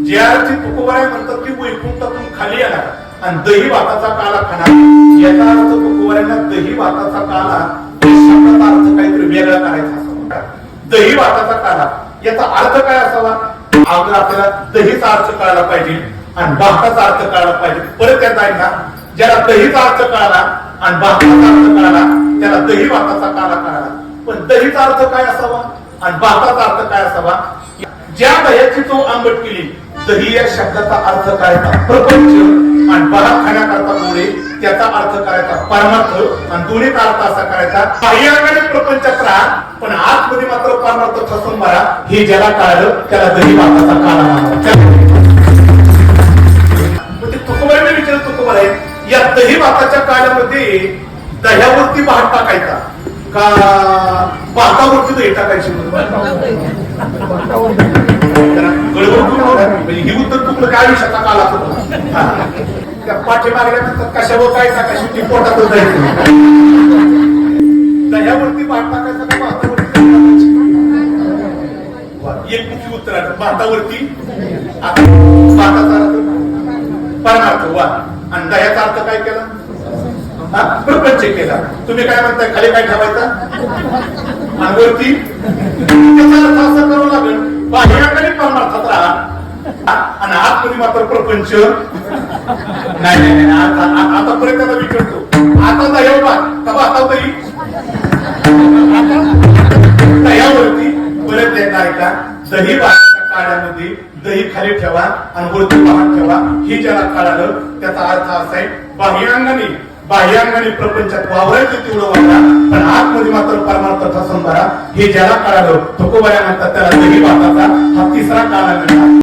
ज्याची तुकोबाराय म्हणतात की वैकुंठातून खाली येणार आणि दही भाताचा काला खाणार, याचा अर्थ तुकोबारायांना दही भाताचा काला शब्दाचा अर्थ काहीतरी वेगळा करायचा असावा. दही भाताचा काला याचा अर्थ काय असावा? अगोदर आपल्याला दहीचा अर्थ कळायला पाहिजे आणि भाताचा अर्थ कळायला पाहिजे. परत त्यात आहे ना, ज्याला दहीचा अर्थ कळाला आणि भाताचा अर्थ कळाला त्याला दही भाताचा काला कळाला. पण दहीचा अर्थ काय असावा आणि भाताचा अर्थ काय असावा? ज्या दह्याची तो आंबट केली, दही या शब्दाचा अर्थ करायचा प्रपंच आणि भात खाण्याकरता गोडे, त्याचा अर्थ करायचा परमार्थ आणि दोन्हीचा अर्थ असा करायचा बाह्यांगाने प्रपंचात राहा पण आतमध्ये मात्र परमार्थ फसून मारा. हे ज्याला कळलं त्याला दही भाताचा काला म्हणाला. तुकोबाराने विचारलं, तुकोबाराय या दही भाताच्या काळामध्ये दह्यावरती भात टाकायचा का भातावरती दही टाकायची? ही उत्तर तुकडं काय विषयाचा काल असतो त्या पाठीमागल्यानंतर कशावर काय टाकायची ती पोटातच जायचं. दह्यावरती भात टाकायचा का भातावरती टाकायची? एक मुख्य उत्तर आहे भातावरती. भाताचा अर्थ परमार्थ वा आणि दह्याचा अर्थ काय केला? प्रपंच केला. तुम्ही काय म्हणताय खाली काय ठेवायचा आणि वरती? त्याचा अर्थ असं करावं लागेल बाह्यांगाने परमार्थात राहा आणि आतमध्ये मात्र प्रपंच नाही. आता परत त्याला विचारतो, आता दह्यावर भात का भातावरती? दह्यावरती. परत येत आहे का दही भाताच्या काळामध्ये दही खाली ठेवा आणि वरती भात ठेवा. ही ज्याला कळालं त्याचा अर्थ असा आहे बाह्यांगाने प्रपंचात वावरायचं तेवढं वावरा पण आतमध्ये मात्र परमार्थ ठसून भरा. हे ज्याला कळालं तुकोबाराय म्हणतात त्याला दही भाताचा हा तिसरा काळा मिळाला.